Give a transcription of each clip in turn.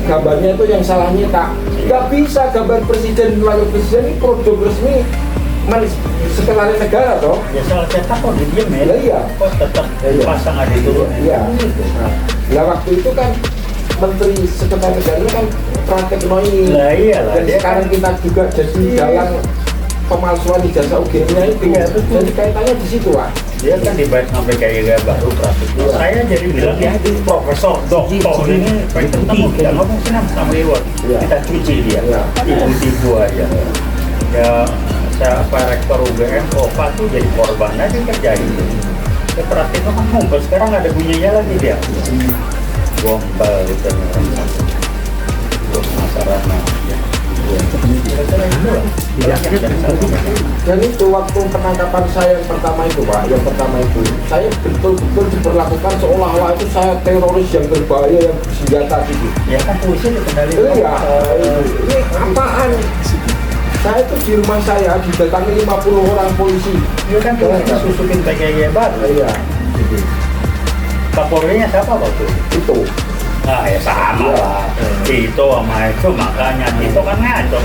gambarnya itu yang salah nyetak. Nggak bisa gambar presiden, wakil presiden ini produk resmi sekretariat negara toh. Ya salah cetak kok didiem ya. Iya. Kok tetap pasang ada itu. Iya. Nah, waktu itu kan Menteri Sekretaris Negara kan Pratikno ini. Lah iyalah. Dan sekarang kita juga jadi dalam pemalsuan ijazah UGM-nya itu. Iya, jadi kaitannya di situ, Pak. Dia kan dibayar sampai kayak baru Pratikno. Saya jadi bilang ya itu profesor, doktor ini pengen ketemu kita ngomong senang sama Iwan. Kita cuci dia, tipu-tipu aja. Ya saya rektor UGM, Opa tuh jadi korban aja kerjain. Ya Pratikno kan ngumpul, sekarang ada bunyinya lagi dia. Gombal gitu. Terus masyarakat. Dan itu waktu penangkapan saya yang pertama itu, Pak, saya betul-betul diperlakukan seolah-olah itu saya teroris yang berbahaya, yang bersenjata gitu. Ya kan polisi dikendalikan. Iya, ini apaan? Saya itu di rumah saya didatangi 50 orang polisi. Iya kan polisi susukin PKI baru. Iya. Kapolrinya siapa waktu itu? Nah ya sama lah. Tito sama itu makanya Tito kan ngaco.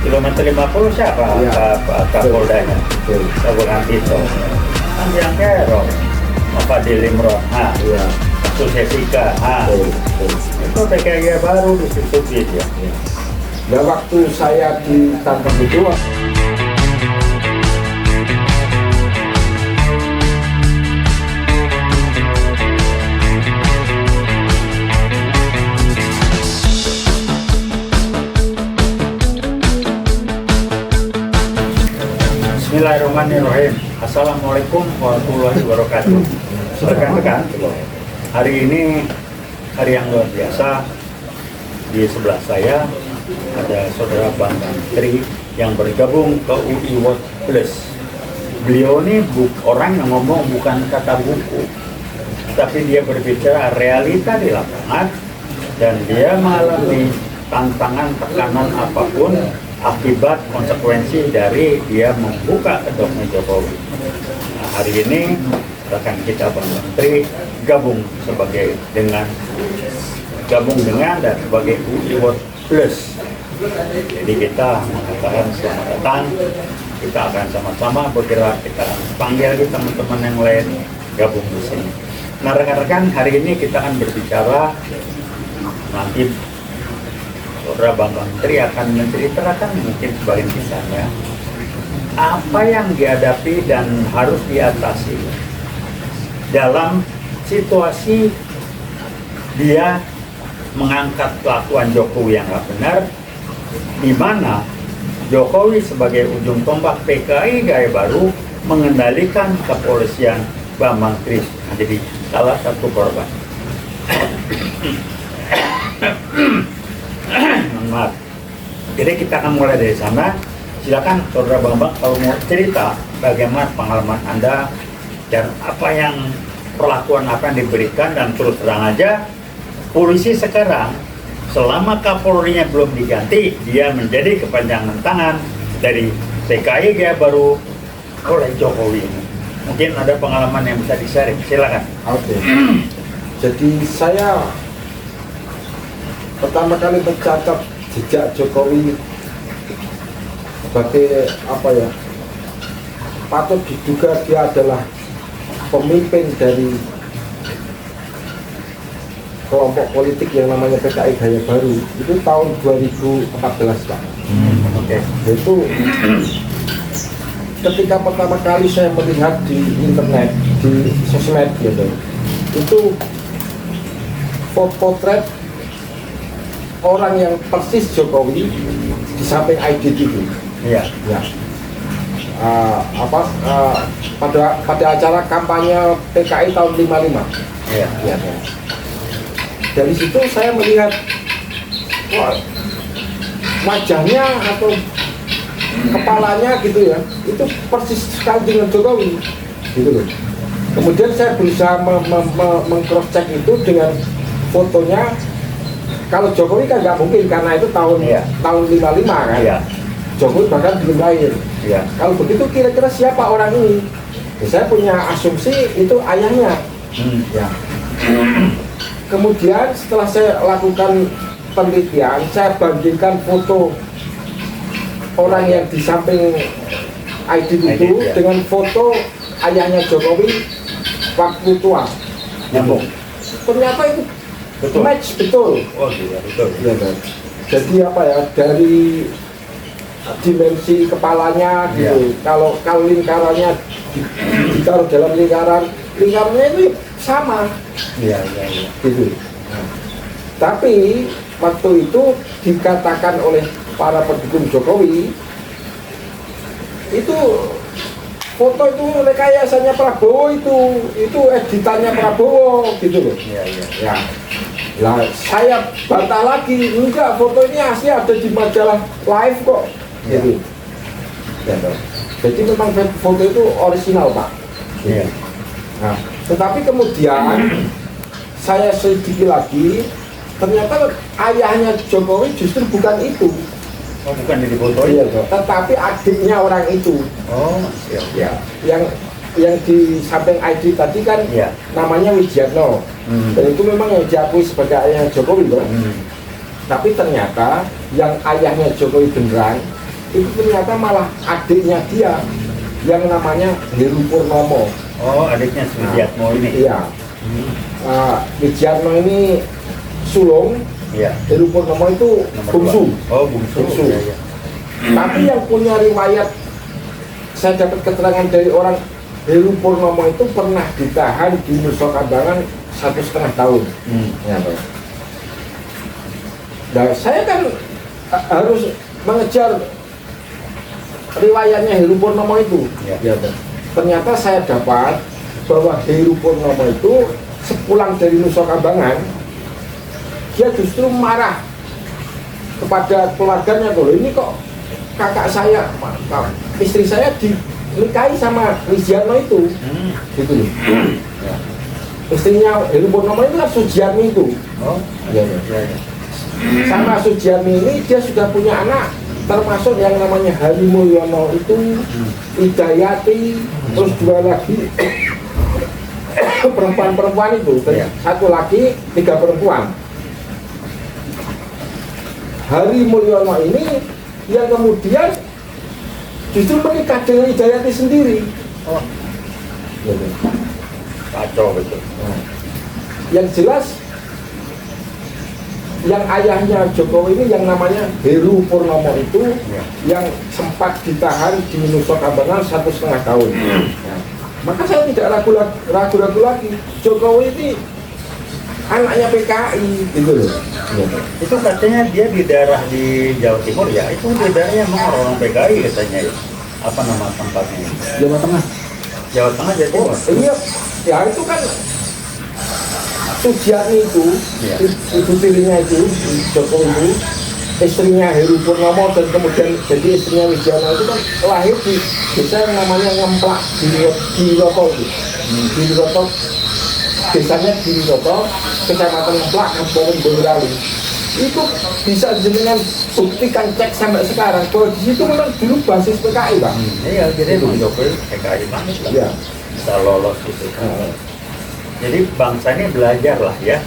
Kilometer 50 siapa Kapoldanya? Sabukan Tito. Kan yang kerok. Apa di Limron? Kasus Jessica. Itu PKI baru disusukin ya. Nah waktu saya ditangkap itu, Bismillahirrahmanirrahim. Assalamualaikum warahmatullahi wabarakatuh. Rekan-rekan, hari ini hari yang luar biasa. Di sebelah saya ada saudara Bambang Tri yang bergabung ke UI World Plus. Beliau ini orang yang ngomong bukan kata buku, tapi dia berbicara realita di lapangan dan dia mengalami tantangan tekanan apapun akibat konsekuensi dari dia membuka kedoknya Jokowi. Nah, hari ini rekan kita Bang Menteri gabung dengan dan sebagai UI World Plus. Jadi kita mengatakan selamat datang. Kita akan sama-sama bergerak, kita panggil teman-teman yang lain gabung di sini. Nah rekan-rekan, hari ini kita akan berbicara, nanti Saudara Bambang Menteri akan menceritakan mungkin sebagian kisahnya apa yang dihadapi dan harus diatasi dalam situasi dia mengangkat kelakuan Jokowi yang nggak benar, di mana Jokowi sebagai ujung tombak PKI gaya baru mengendalikan kepolisian Bambang Tri menjadi salah satu korban. Maaf. Jadi kita akan mulai dari sana. Silakan Saudara Bambang kalau mau cerita bagaimana pengalaman Anda dan apa yang perlakuan apa yang diberikan, dan terus terang aja polisi sekarang selama Kapolrinya belum diganti dia menjadi kepanjangan tangan dari PKI gaya baru oleh Jokowi. Mungkin ada pengalaman yang bisa di-share, silakan. Oke. Jadi saya pertama kali mencatat jejak Jokowi sebagai apa ya, patut diduga dia adalah pemimpin dari kelompok politik yang namanya PKI Gaya Baru itu tahun 2014, Pak. Oke. Itu ketika pertama kali saya melihat di internet, di sosmed gitu, itu potret orang yang persis Jokowi di samping IDTV. Iya. Ya. Pada acara kampanye PKI tahun 55. Iya. Ya. Dari situ saya melihat wajahnya atau kepalanya gitu ya, itu persis sekali dengan Jokowi gitu loh. Kemudian saya berusaha meng-cross check itu dengan fotonya. Kalau Jokowi kan nggak mungkin karena itu tahun 55 kan. Iya. Jokowi bahkan belum lahir. Iya. Kalau begitu kira-kira siapa orang ini? Ya, saya punya asumsi itu ayahnya. Ya. kemudian setelah saya lakukan penelitian, saya bandingkan foto orang yang di samping Aidit itu ya. dengan foto ayahnya Jokowi waktu tua. Nyambung. Ternyata itu Betul. match betul. Oh iya, betul. Ya, kan? Jadi apa ya, dari dimensi kepalanya gitu. Kalau lingkarannya ditaruh dalam lingkarannya itu sama. Iya. Gitu. Tapi waktu itu dikatakan oleh para pendukung Jokowi itu foto itu rekayasanya Prabowo, itu editannya Prabowo gitu loh. Iya. Ya. Lah saya bantah lagi, enggak, foto ini asli ada di majalah Live kok. Gitu. Ya, toh. Jadi memang foto itu orisinal, Pak. Iya. Nah, tetapi kemudian saya selidiki lagi, ternyata ayahnya Jokowi justru bukan itu. Oh, bukan di foto Iya, toh. Tetapi adiknya orang itu. Oh, iya. Ya, yang di samping ID tadi kan Iya. namanya Wijiatno. Dan itu memang yang diakui sebagai ayahnya Jokowi loh. Tapi ternyata yang ayahnya Jokowi beneran itu ternyata malah adiknya dia yang namanya Heru Purnomo. Oh, adiknya Sujiatmo ini. Iya. Wijiatno ini sulung, Iya. Heru Purnomo itu Nomor bungsu. 2. Oh, bungsu. Bungsu. Iya. Tapi yang punya riwayat, saya dapat keterangan dari orang, Heru Purnomo itu pernah ditahan di Nusa Kambangan 1,5 tahun. Ya, Pak. Nah, saya kan harus mengejar riwayatnya Heru Purnomo itu. Ya. Ternyata saya dapat bahwa Heru Purnomo itu sepulang dari Nusa Kambangan, dia justru marah kepada keluarganya, kalau ini kok kakak saya, istri saya dinikahi sama Wijiatno itu. Gitu loh. Ya. Istrinya Heru Purnomo itu kan Sujiatmi itu. Oh, Ya. Sama Sujiatmi ini dia sudah punya anak, termasuk yang namanya Hari Mulyono itu, Hidayati, terus 2 lagi perempuan-perempuan itu, Ya. 1 laki, 3 perempuan. Hari Mulyono ini yang kemudian justru menikah dengan Hidayati sendiri. Oh, kacau betul. Nah, yang jelas yang ayahnya Jokowi ini yang namanya Heru Purnomo itu yang sempat ditahan di Nusa Kambangan 1,5 tahun. Nah, maka saya tidak ragu-ragu lagi, Jokowi ini anaknya PKI gitu loh. Itu katanya dia di daerah di Jawa Timur ya, itu di daerahnya emang orang PKI katanya ya. Apa nama tempatnya? Jawa Tengah. Jawa Tengah, Jawa Timur. Iya, ya itu kan Sujiatmi itu, Iya. ibu tirinya itu, Jokowi itu, istrinya Heru Purnomo dan kemudian jadi istrinya Wijiatno itu kan lahir di desa yang namanya Ngemplak di Roto itu. Di Roto, desanya di Roto, kecamatan Ngemplak, Kabupaten Boyolali. Itu bisa jenengan buktikan, cek sampai sekarang bahwa di situ memang dulu basis PKI, Pak. Iya, jadi Bang Jokowi PKI banget lah. Iya. Bisa lolos gitu. Jadi bangsa ini belajar lah ya,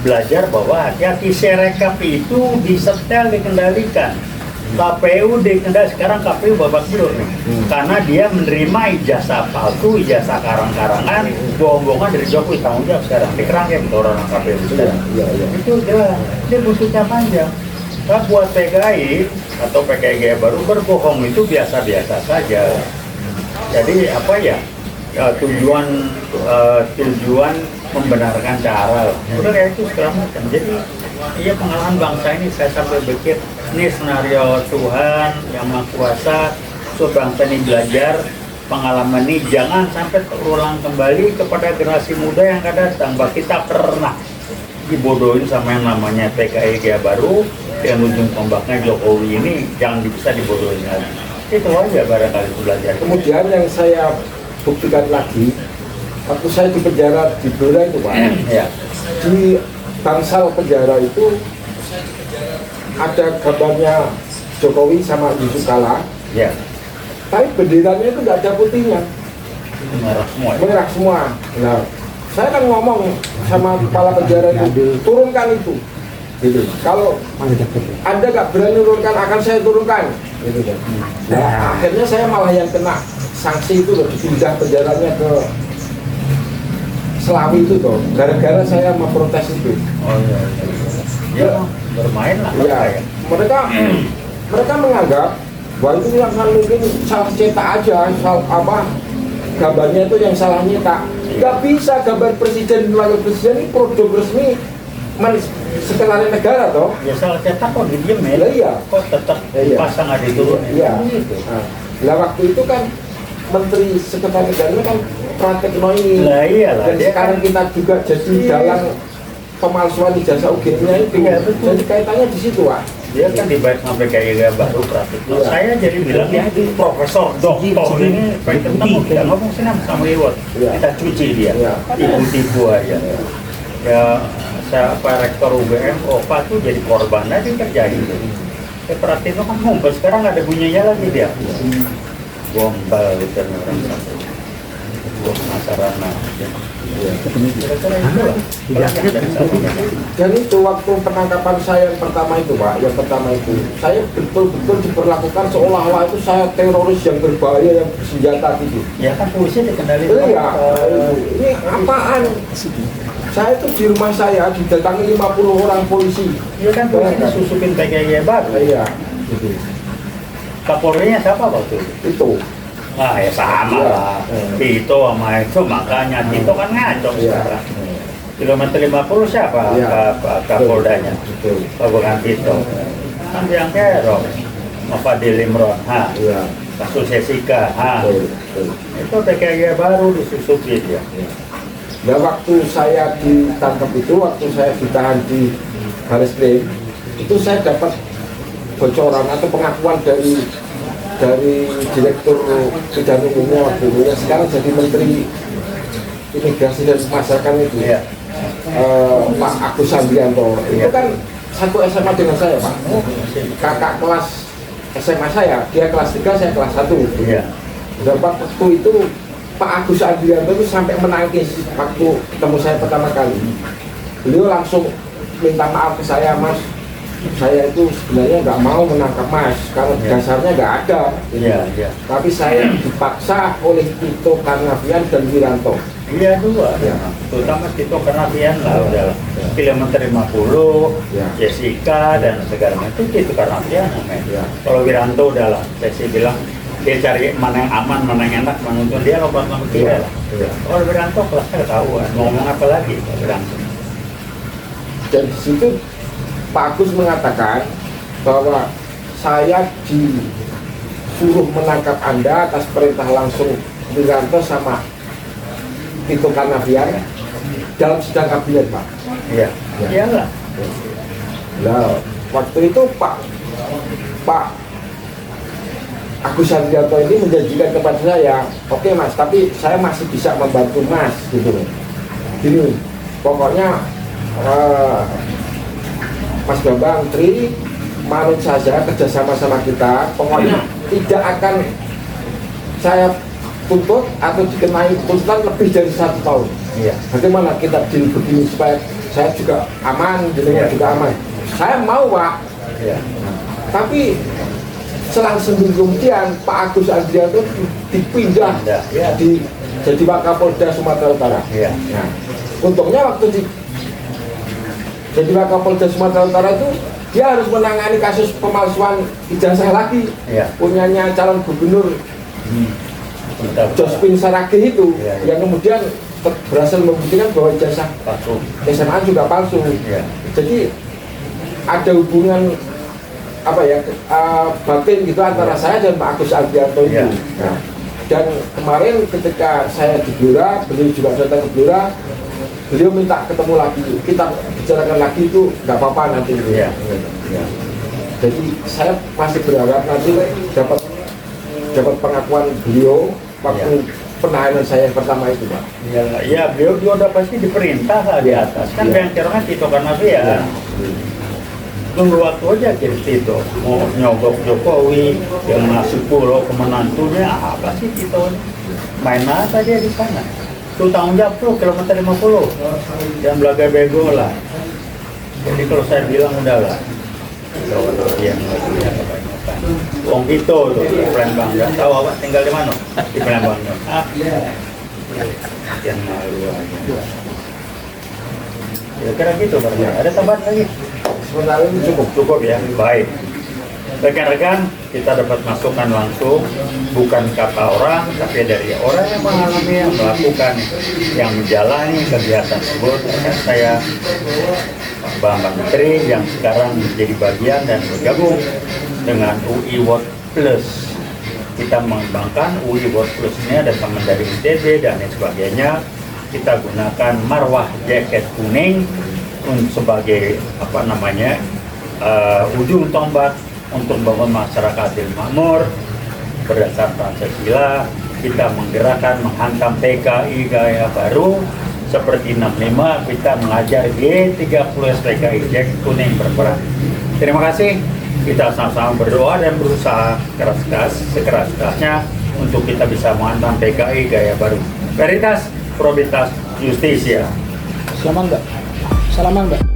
belajar bahwa hati-hati Sirekap itu disetel, dikendalikan. KPU dikendalikan, sekarang KPU babak belur nih, karena dia menerima ijazah palsu, ijazah karang-karangan, bohong-bohongan dari Jokowi. Tanggung jawab sekarang, dikerangkeng orang KPU sekarang. Iya. Itu dia butuhnya panjang. Nah, buat PKI atau PKI Gaya Baru berbohong itu biasa-biasa saja. Jadi apa ya? Tujuan membenarkan cara udah kayak itu segala macam. Jadi iya, pengalaman bangsa ini saya sampai berpikir ini senario Tuhan yang Maha Kuasa, so bangsa ini belajar pengalaman ini jangan sampai terulang kembali kepada generasi muda yang akan datang. Bahwa kita pernah dibodohin sama yang namanya PKI Gaya Baru, yang ujung tombaknya Jokowi ini jangan bisa dibodohin lagi. Itu aja barangkali belajar. Kemudian yang saya buktikan lagi, waktu saya di penjara di Blora itu, Pak, Ya. di bangsal penjara itu ada gambarnya Jokowi sama Yusuf Kala, Ya. tapi benderanya itu nggak ada putihnya, Merah semua. Ya? merah semua. Nah, saya kan ngomong sama kepala penjara itu, turunkan itu. Gitu. Kalau Anda nggak berani turunkan, akan saya turunkan. Gitu kan. Nah, akhirnya saya malah yang kena sanksi itu loh, dipindah penjaranya ke Selawi itu tuh, gara-gara saya memprotes itu. Oh iya. Ya, bermain lah. Ya, mereka menganggap bahwa itu yang kan mungkin salah cetak aja, apa gambarnya itu yang salah nyetak. Nggak bisa gambar presiden wakil presiden ini produk resmi sekretariat negara toh. Ya salah cetak kok diem ya. Iya. Kok tetap pasang ada itu. Iya. Nah, waktu itu kan Menteri Sekretaris Negara kan Pratikno ini. Lah iyalah. Dan sekarang kita juga jadi dalam pemalsuan ijazah UGM-nya itu. Iya, betul. Jadi kaitannya di situ, Pak. Dia kan dibayar sampai kayak baru Pratikno. Iya. Saya jadi bilang ya itu profesor, doktor ini pengen ketemu kita ngomong senang sama Iwat. Iya. Kita cuci dia. Iya. Tipu-tipu aja. Ya saya Pak Rektor UGM, OPA tuh jadi korban aja terjadi. Pratikno kan ngumpul, sekarang ada bunyinya lagi dia. Gombal gitu orang satu. Masarana. Kira-kira itulah. Dan itu waktu penangkapan saya yang pertama itu, Pak, saya betul-betul diperlakukan seolah-olah itu saya teroris yang berbahaya, yang bersenjata gitu. Ya kan polisi dikendali. Iya, ini apaan? Saya itu di rumah saya didatangi 50 orang polisi. Iya kan polisi disusupin PKI baru. Iya, gitu. Kapolrinya siapa waktu itu? Itu. Ah ya sama lah. Tito sama itu makanya Tito kan ngaco sekarang. Kilometer 50 siapa Kapoldanya? Betul. Oh, bukan Tito. Kan yang kerok. Fadil Imron. Iya. Kasus Jessica. Betul. Itu PKI baru disusupin ya. Nah, waktu saya ditangkap itu, waktu saya ditahan di Barreskrim, itu saya dapat bocoran atau pengakuan dari Direktur Pidana Umumnya waktu itu, yang sekarang jadi Menteri Imigrasi dan Pemasarakatan itu, Pak Agus Sandrianto. Itu kan satu SMA dengan saya, Pak. Kakak kelas SMA saya, dia kelas 3, saya kelas 1. Iya. Dan waktu itu Pak Agus Sandrianto itu sampai menangis waktu ketemu saya pertama kali. Beliau langsung minta maaf ke saya, Mas. Saya itu sebenarnya nggak mau menangkap Mas karena dasarnya nggak ada. Iya. Tapi saya dipaksa oleh Tito Karnavian dan Wiranto. Iya dua. Ya. Terutama Tito Karnavian lah udah kilometer 50, Ya. Jessica dan segala macam itu Karnavian namanya. Ya. Kalau Wiranto udah lah, saya sih bilang dia cari mana yang aman, mana yang enak, menuntun dia lompat sama dia lah. Ya. Kalau Wiranto kelasnya ketahuan, mau ngomong apa lagi Pak Wiranto? Dan di situ Pak Agus mengatakan bahwa saya disuruh menangkap Anda atas perintah langsung Wiranto sama Tito Karnavian dalam sidang kabinet, Pak. Iya. Ya. Iyalah. Nah, waktu itu Pak Agus Sandrianto ini menjanjikan kepada saya, oke Mas, tapi saya masih bisa membantu Mas, gitu loh. Gini, pokoknya Mas Bambang Tri manut saja kerjasama sama kita, pokoknya tidak akan saya tuntut atau dikenai tuntutan lebih dari 1 tahun. Iya. Bagaimana kita deal begini supaya saya juga aman, jenengan juga aman. Saya mau, Pak. Iya. Tapi selang seminggu kemudian Pak Agus Sandrianto dipindah Ya. jadi Wakapolda Sumatera Utara. Iya. Nah, untungnya waktu jadi Wakapolda Sumatera Utara itu dia harus menangani kasus pemalsuan ijazah lagi. Iya. Punyanya calon gubernur Jospin Saragih itu, Iya. yang kemudian berhasil membuktikan bahwa ijazah Palsu. SMA juga palsu. Iya. Jadi ada hubungan batin gitu antara saya dan Pak Agus Sandrianto itu. Iya. Nah, dan kemarin ketika saya di Blora, beliau juga datang ke Blora, beliau minta ketemu lagi, kita bicarakan lagi itu nggak apa-apa nanti. Iya. Ya. Jadi saya masih berharap nanti dapat pengakuan beliau waktu penahanan saya yang pertama itu, Pak. Ya, beliau udah pasti diperintah lah di atas. Kan Iya. yang kan Tito Karnavian. Tunggu waktu aja kira Tito mau nyogok Jokowi yang masuk pulau ke menantunya apa sih Tito main apa dia di sana Tuh tanggung jawab tuh kilometer 50. Jangan belaga bego lah. Jadi kalau saya bilang udahlah. Kalau yang punya kebanyakan. Wong itu tuh di Palembang, nggak tahu apa tinggal di mana di Palembang. Yang malu aja. Kira-kira gitu Pak. Ada tambahan lagi? Sebenarnya ini Cukup ya. Baik. Rekan-rekan, kita dapat masukan langsung, bukan kata orang, tapi dari orang yang mengalami, yang melakukan, yang menjalani kegiatan tersebut. Rekan saya, Pak Bambang Menteri, yang sekarang menjadi bagian dan bergabung dengan UI World Plus. Kita mengembangkan UI World Plus ini ada teman dari ITB dan lain sebagainya. Kita gunakan marwah jaket kuning sebagai ujung tombak untuk membangun masyarakat adil makmur berdasarkan Pancasila. Kita menggerakkan menghantam PKI gaya baru seperti 65, kita mengajar G30 PKI jaket kuning berperan. Terima kasih. Kita sama-sama berdoa dan berusaha sekeras-kerasnya untuk kita bisa menghantam PKI gaya baru. Veritas, Probitas, Justisia. Salaman Mbak.